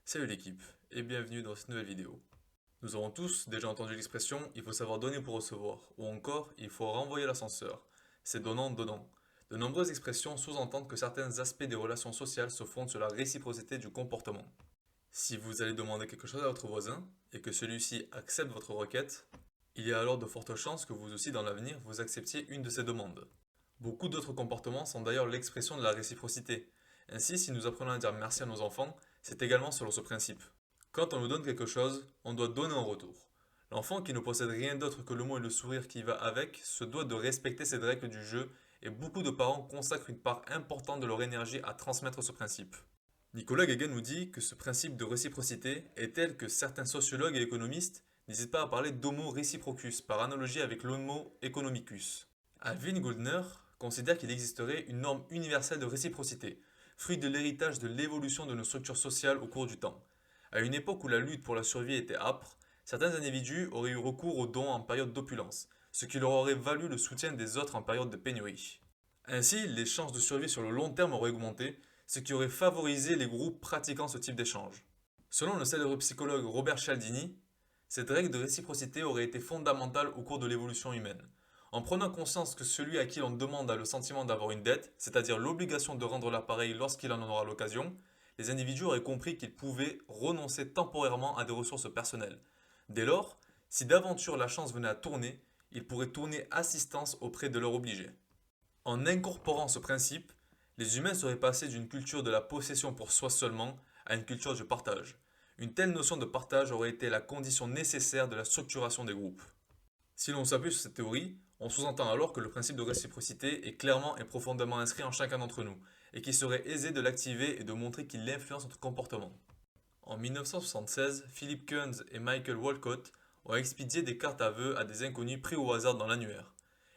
Salut l'équipe et bienvenue dans cette nouvelle vidéo. Nous avons tous déjà entendu l'expression il faut savoir donner pour recevoir ou encore il faut renvoyer l'ascenseur. C'est donnant-donnant. De nombreuses expressions sous-entendent que certains aspects des relations sociales se fondent sur la réciprocité du comportement. Si vous allez demander quelque chose à votre voisin et que celui-ci accepte votre requête, il y a alors de fortes chances que vous aussi dans l'avenir vous acceptiez une de ces demandes. Beaucoup d'autres comportements sont d'ailleurs l'expression de la réciprocité. Ainsi, si nous apprenons à dire merci à nos enfants, c'est également selon ce principe. Quand on nous donne quelque chose, on doit donner en retour. L'enfant qui ne possède rien d'autre que le mot et le sourire qui va avec se doit de respecter ces règles du jeu et beaucoup de parents consacrent une part importante de leur énergie à transmettre ce principe. Nicolas Guéguen nous dit que ce principe de réciprocité est tel que certains sociologues et économistes n'hésitent pas à parler d'homo reciprocus par analogie avec l'homo economicus. Alvin Goldner considère qu'il existerait une norme universelle de réciprocité, fruit de l'héritage de l'évolution de nos structures sociales au cours du temps. À une époque où la lutte pour la survie était âpre, certains individus auraient eu recours aux dons en période d'opulence, ce qui leur aurait valu le soutien des autres en période de pénurie. Ainsi, les chances de survie sur le long terme auraient augmenté, ce qui aurait favorisé les groupes pratiquant ce type d'échange. Selon le célèbre psychologue Robert Cialdini, cette règle de réciprocité aurait été fondamentale au cours de l'évolution humaine. En prenant conscience que celui à qui l'on demande a le sentiment d'avoir une dette, c'est-à-dire l'obligation de rendre l'appareil lorsqu'il en aura l'occasion, les individus auraient compris qu'ils pouvaient renoncer temporairement à des ressources personnelles. Dès lors, si d'aventure la chance venait à tourner, ils pourraient tourner assistance auprès de leur obligé. En incorporant ce principe, les humains seraient passés d'une culture de la possession pour soi seulement à une culture du partage. Une telle notion de partage aurait été la condition nécessaire de la structuration des groupes. Si l'on s'appuie sur cette théorie, on sous-entend alors que le principe de réciprocité est clairement et profondément inscrit en chacun d'entre nous, et qu'il serait aisé de l'activer et de montrer qu'il influence notre comportement. En 1976, Philip Kearns et Michael Walcott ont expédié des cartes à vœux à des inconnus pris au hasard dans l'annuaire.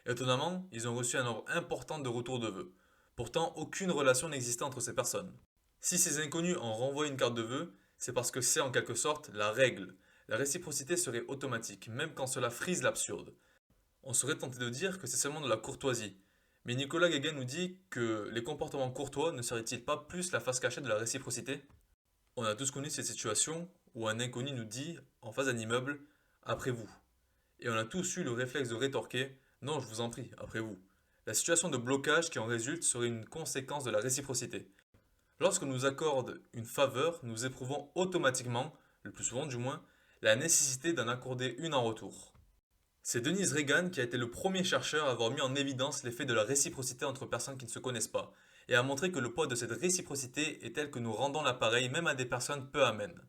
Étonnamment, ils ont reçu un nombre important de retours de vœux. Pourtant, aucune relation n'existait entre ces personnes. Si ces inconnus ont renvoyé une carte de vœux, c'est parce que c'est en quelque sorte la règle. La réciprocité serait automatique, même quand cela frise l'absurde. On serait tenté de dire que c'est seulement de la courtoisie. Mais Nicolas Guéguen nous dit que les comportements courtois ne seraient-ils pas plus la face cachée de la réciprocité? On a tous connu cette situation où un inconnu nous dit, en face d'un immeuble, après vous. Et on a tous eu le réflexe de rétorquer, non, je vous en prie, après vous. La situation de blocage qui en résulte serait une conséquence de la réciprocité. Lorsque nous accorde une faveur, nous éprouvons automatiquement, le plus souvent du moins, la nécessité d'en accorder une en retour. C'est Denise Reagan qui a été le premier chercheur à avoir mis en évidence l'effet de la réciprocité entre personnes qui ne se connaissent pas, et à montrer que le poids de cette réciprocité est tel que nous rendons l'appareil même à des personnes peu amènes.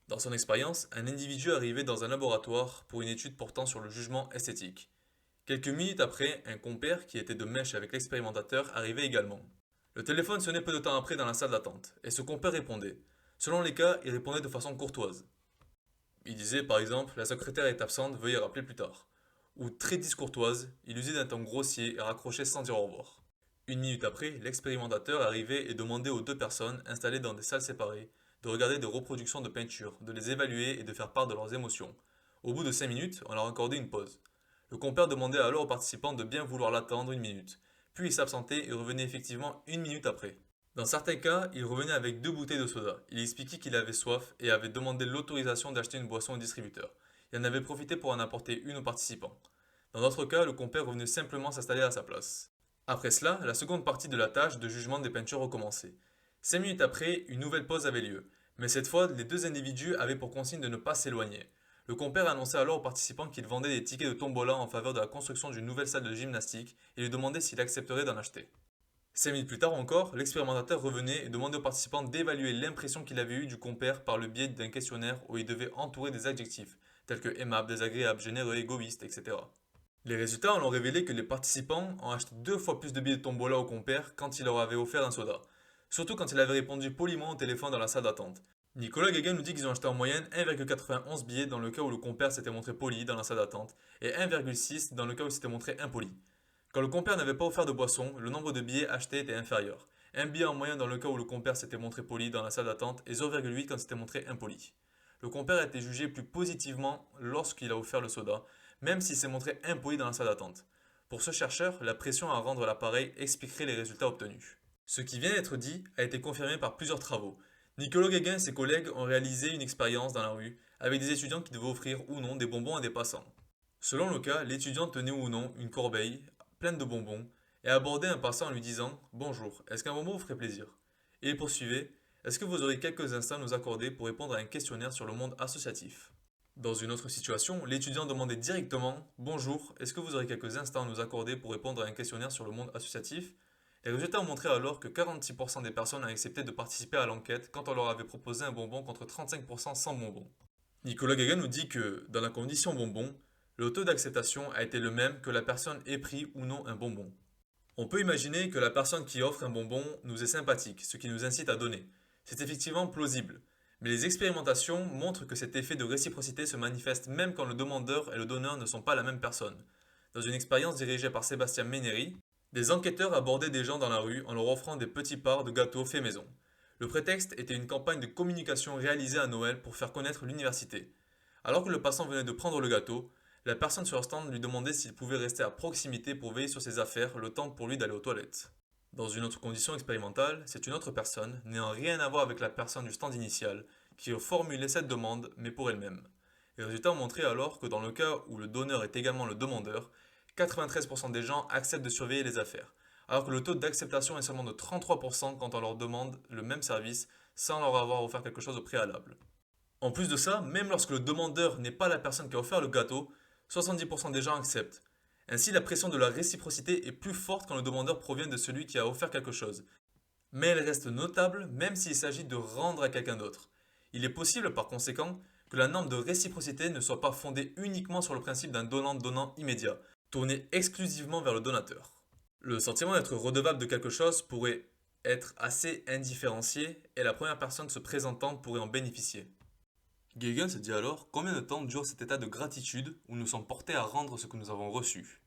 Dans son expérience, un individu arrivait dans un laboratoire pour une étude portant sur le jugement esthétique. Quelques minutes après, un compère qui était de mèche avec l'expérimentateur arrivait également. Le téléphone sonnait peu de temps après dans la salle d'attente, et ce compère répondait. Selon les cas, il répondait de façon courtoise. Il disait par exemple la secrétaire est absente, veuillez rappeler plus tard. Ou très discourtoise, il usait d'un ton grossier et raccrochait sans dire au revoir. Une minute après, l'expérimentateur arrivait et demandait aux deux personnes installées dans des salles séparées de regarder des reproductions de peintures, de les évaluer et de faire part de leurs émotions. Au bout de 5 minutes, on leur accordait une pause. Le compère demandait alors aux participants de bien vouloir l'attendre une minute, puis il s'absentait et revenait effectivement une minute après. Dans certains cas, il revenait avec 2 bouteilles de soda. Il expliquait qu'il avait soif et avait demandé l'autorisation d'acheter une boisson au distributeur. Il en avait profité pour en apporter une aux participants. Dans d'autres cas, le compère revenait simplement s'installer à sa place. Après cela, la seconde partie de la tâche de jugement des peintures recommençait. 5 minutes après, une nouvelle pause avait lieu, mais cette fois, les deux individus avaient pour consigne de ne pas s'éloigner. Le compère annonçait alors aux participants qu'il vendait des tickets de tombola en faveur de la construction d'une nouvelle salle de gymnastique et lui demandait s'il accepterait d'en acheter. 5 minutes plus tard encore, l'expérimentateur revenait et demandait aux participants d'évaluer l'impression qu'il avait eue du compère par le biais d'un questionnaire où il devait entourer des adjectifs, tels que aimable, désagréable, généreux, égoïste, etc. Les résultats ont révélé que les participants ont acheté 2 fois plus de billets de tombola au compère quand il leur avait offert un soda, surtout quand il avait répondu poliment au téléphone dans la salle d'attente. Nicolas Guéguen nous dit qu'ils ont acheté en moyenne 1,91 billets dans le cas où le compère s'était montré poli dans la salle d'attente et 1,6 dans le cas où il s'était montré impoli. Quand le compère n'avait pas offert de boisson, le nombre de billets achetés était inférieur. Un billet en moyenne dans le cas où le compère s'était montré poli dans la salle d'attente et 0,8 quand il s'était montré impoli. Le compère a été jugé plus positivement lorsqu'il a offert le soda, même s'il s'est montré impoli dans la salle d'attente. Pour ce chercheur, la pression à rendre l'appareil expliquerait les résultats obtenus. Ce qui vient d'être dit a été confirmé par plusieurs travaux. Nicolas Guéguin et ses collègues ont réalisé une expérience dans la rue avec des étudiants qui devaient offrir ou non des bonbons à des passants. Selon le cas, l'étudiant tenait ou non une corbeille pleine de bonbons et abordait un passant en lui disant: Bonjour, est-ce qu'un bonbon vous ferait plaisir? Et il poursuivait: Est-ce que vous aurez quelques instants à nous accorder pour répondre à un questionnaire sur le monde associatif? Dans une autre situation, l'étudiant demandait directement: Bonjour, est-ce que vous aurez quelques instants à nous accorder pour répondre à un questionnaire sur le monde associatif? Les résultats ont montré alors que 46% des personnes ont accepté de participer à l'enquête quand on leur avait proposé un bonbon contre 35% sans bonbon. Nicolas Gagan nous dit que, dans la condition bonbon, le taux d'acceptation a été le même que la personne ait pris ou non un bonbon. On peut imaginer que la personne qui offre un bonbon nous est sympathique, ce qui nous incite à donner. C'est effectivement plausible. Mais les expérimentations montrent que cet effet de réciprocité se manifeste même quand le demandeur et le donneur ne sont pas la même personne. Dans une expérience dirigée par Sébastien Ménéry, des enquêteurs abordaient des gens dans la rue en leur offrant des petits parts de gâteaux faits maison. Le prétexte était une campagne de communication réalisée à Noël pour faire connaître l'université. Alors que le passant venait de prendre le gâteau, la personne sur le stand lui demandait s'il pouvait rester à proximité pour veiller sur ses affaires le temps pour lui d'aller aux toilettes. Dans une autre condition expérimentale, c'est une autre personne, n'ayant rien à voir avec la personne du stand initial, qui formulait cette demande, mais pour elle-même. Les résultats ont montré alors que dans le cas où le donneur est également le demandeur, 93% des gens acceptent de surveiller les affaires, alors que le taux d'acceptation est seulement de 33% quand on leur demande le même service sans leur avoir offert quelque chose au préalable. En plus de ça, même lorsque le demandeur n'est pas la personne qui a offert le gâteau, 70% des gens acceptent. Ainsi, la pression de la réciprocité est plus forte quand le demandeur provient de celui qui a offert quelque chose. Mais elle reste notable même s'il s'agit de rendre à quelqu'un d'autre. Il est possible par conséquent que la norme de réciprocité ne soit pas fondée uniquement sur le principe d'un donnant-donnant immédiat, tourné exclusivement vers le donateur. Le sentiment d'être redevable de quelque chose pourrait être assez indifférencié et la première personne se présentant pourrait en bénéficier. Guégan se dit alors combien de temps dure cet état de gratitude où nous sommes portés à rendre ce que nous avons reçu.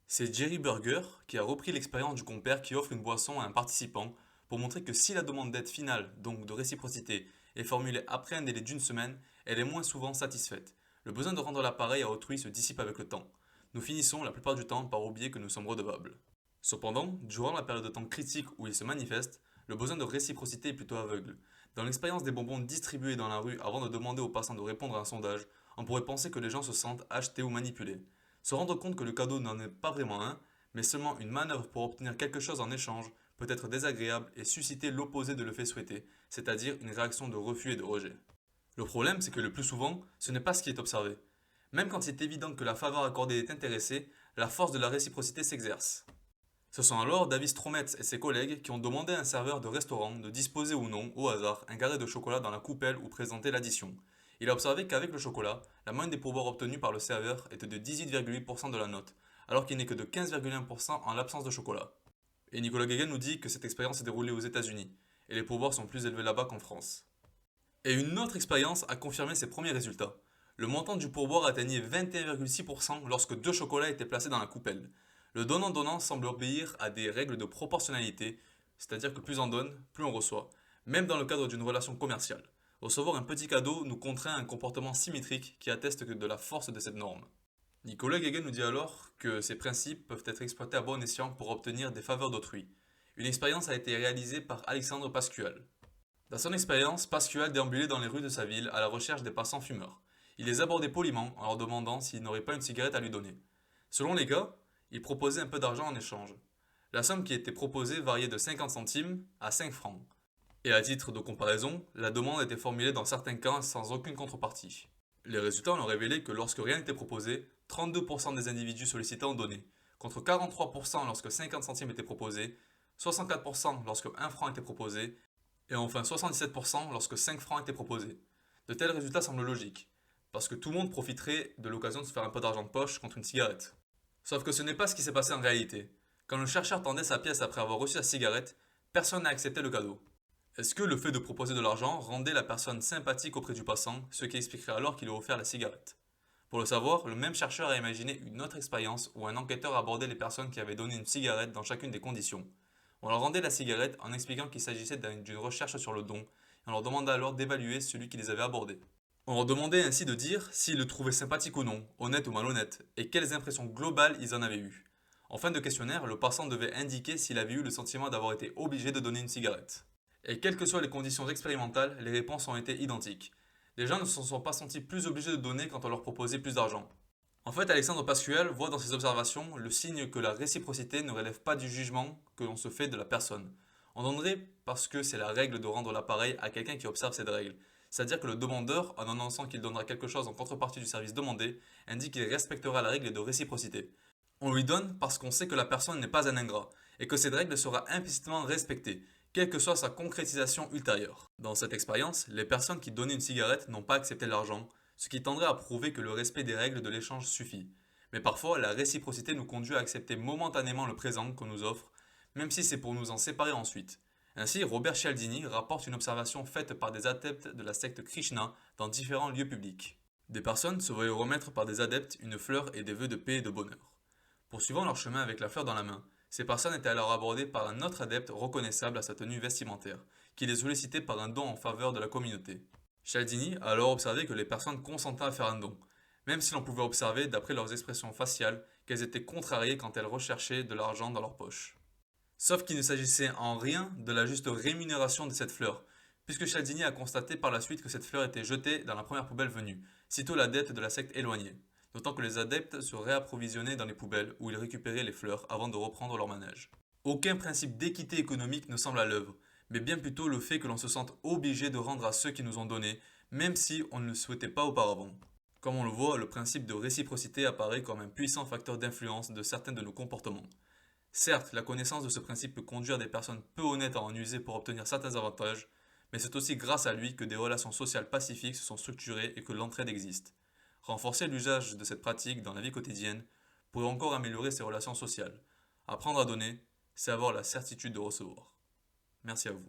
C'est Jerry Burger qui a repris l'expérience du compère qui offre une boisson à un participant pour montrer que si la demande d'aide finale, donc de réciprocité, est formulée après un délai d'une semaine, elle est moins souvent satisfaite. Le besoin de rendre l'appareil à autrui se dissipe avec le temps. Nous finissons la plupart du temps par oublier que nous sommes redevables. Cependant, durant la période de temps critique où il se manifeste, le besoin de réciprocité est plutôt aveugle. Dans l'expérience des bonbons distribués dans la rue avant de demander aux passants de répondre à un sondage, on pourrait penser que les gens se sentent achetés ou manipulés. Se rendre compte que le cadeau n'en est pas vraiment un, mais seulement une manœuvre pour obtenir quelque chose en échange, peut être désagréable et susciter l'opposé de l'effet souhaité, c'est-à-dire une réaction de refus et de rejet. Le problème, c'est que le plus souvent, ce n'est pas ce qui est observé. Même quand il est évident que la faveur accordée est intéressée, la force de la réciprocité s'exerce. Ce sont alors David Strometz et ses collègues qui ont demandé à un serveur de restaurant de disposer ou non, au hasard, un carré de chocolat dans la coupelle où présentait l'addition. Il a observé qu'avec le chocolat, la moyenne des pourboires obtenus par le serveur était de 18,8% de la note, alors qu'il n'est que de 15,1% en l'absence de chocolat. Et Nicolas Guégan nous dit que cette expérience s'est déroulée aux États-Unis, et les pourboires sont plus élevés là-bas qu'en France. Et une autre expérience a confirmé ses premiers résultats. Le montant du pourboire atteignait 21,6% lorsque deux chocolats étaient placés dans la coupelle. Le donnant-donnant semble obéir à des règles de proportionnalité, c'est-à-dire que plus on donne, plus on reçoit, même dans le cadre d'une relation commerciale. Recevoir un petit cadeau nous contraint à un comportement symétrique qui atteste de la force de cette norme. Nicolas Guégan nous dit alors que ces principes peuvent être exploités à bon escient pour obtenir des faveurs d'autrui. Une expérience a été réalisée par Alexandre Pascual. Dans son expérience, Pascual déambulait dans les rues de sa ville à la recherche des passants fumeurs. Il les abordait poliment en leur demandant s'ils n'auraient pas une cigarette à lui donner. Selon les gars, il proposait un peu d'argent en échange. La somme qui était proposée variait de 50 centimes à 5 francs. Et à titre de comparaison, la demande était formulée dans certains cas sans aucune contrepartie. Les résultats ont révélé que lorsque rien n'était proposé, 32% des individus sollicités ont donné, contre 43% lorsque 50 centimes étaient proposés, 64% lorsque 1 franc était proposé, et enfin 77% lorsque 5 francs étaient proposés. De tels résultats semblent logiques, parce que tout le monde profiterait de l'occasion de se faire un peu d'argent de poche contre une cigarette. Sauf que ce n'est pas ce qui s'est passé en réalité. Quand le chercheur tendait sa pièce après avoir reçu la cigarette, personne n'a accepté le cadeau. Est-ce que le fait de proposer de l'argent rendait la personne sympathique auprès du passant, ce qui expliquerait alors qu'il a offert la cigarette? Pour le savoir, le même chercheur a imaginé une autre expérience où un enquêteur abordait les personnes qui avaient donné une cigarette dans chacune des conditions. On leur rendait la cigarette en expliquant qu'il s'agissait d'une recherche sur le don, et on leur demanda alors d'évaluer celui qui les avait abordés. On leur demandait ainsi de dire s'ils le trouvaient sympathique ou non, honnête ou malhonnête, et quelles impressions globales ils en avaient eues. En fin de questionnaire, le passant devait indiquer s'il avait eu le sentiment d'avoir été obligé de donner une cigarette. Et quelles que soient les conditions expérimentales, les réponses ont été identiques. Les gens ne se sont pas sentis plus obligés de donner quand on leur proposait plus d'argent. En fait, Alexandre Pascual voit dans ses observations le signe que la réciprocité ne relève pas du jugement que l'on se fait de la personne. On donnerait parce que c'est la règle de rendre l'appareil à quelqu'un qui observe cette règle. C'est-à-dire que le demandeur, en annonçant qu'il donnera quelque chose en contrepartie du service demandé, indique qu'il respectera la règle de réciprocité. On lui donne parce qu'on sait que la personne n'est pas un ingrat, et que cette règle sera implicitement respectée, quelle que soit sa concrétisation ultérieure. Dans cette expérience, les personnes qui donnaient une cigarette n'ont pas accepté l'argent, ce qui tendrait à prouver que le respect des règles de l'échange suffit. Mais parfois, la réciprocité nous conduit à accepter momentanément le présent qu'on nous offre, même si c'est pour nous en séparer ensuite. Ainsi, Robert Cialdini rapporte une observation faite par des adeptes de la secte Krishna dans différents lieux publics. Des personnes se voyaient remettre par des adeptes une fleur et des vœux de paix et de bonheur. Poursuivant leur chemin avec la fleur dans la main, ces personnes étaient alors abordées par un autre adepte reconnaissable à sa tenue vestimentaire, qui les sollicitait par un don en faveur de la communauté. Cialdini a alors observé que les personnes consentaient à faire un don, même si l'on pouvait observer, d'après leurs expressions faciales, qu'elles étaient contrariées quand elles recherchaient de l'argent dans leur poche. Sauf qu'il ne s'agissait en rien de la juste rémunération de cette fleur, puisque Cialdini a constaté par la suite que cette fleur était jetée dans la première poubelle venue, sitôt la dette de la secte éloignée, d'autant que les adeptes se réapprovisionnaient dans les poubelles où ils récupéraient les fleurs avant de reprendre leur manège. Aucun principe d'équité économique ne semble à l'œuvre, mais bien plutôt le fait que l'on se sente obligé de rendre à ceux qui nous ont donné, même si on ne le souhaitait pas auparavant. Comme on le voit, le principe de réciprocité apparaît comme un puissant facteur d'influence de certains de nos comportements. Certes, la connaissance de ce principe peut conduire des personnes peu honnêtes à en user pour obtenir certains avantages, mais c'est aussi grâce à lui que des relations sociales pacifiques se sont structurées et que l'entraide existe. Renforcer l'usage de cette pratique dans la vie quotidienne pourrait encore améliorer ces relations sociales. Apprendre à donner, c'est avoir la certitude de recevoir. Merci à vous.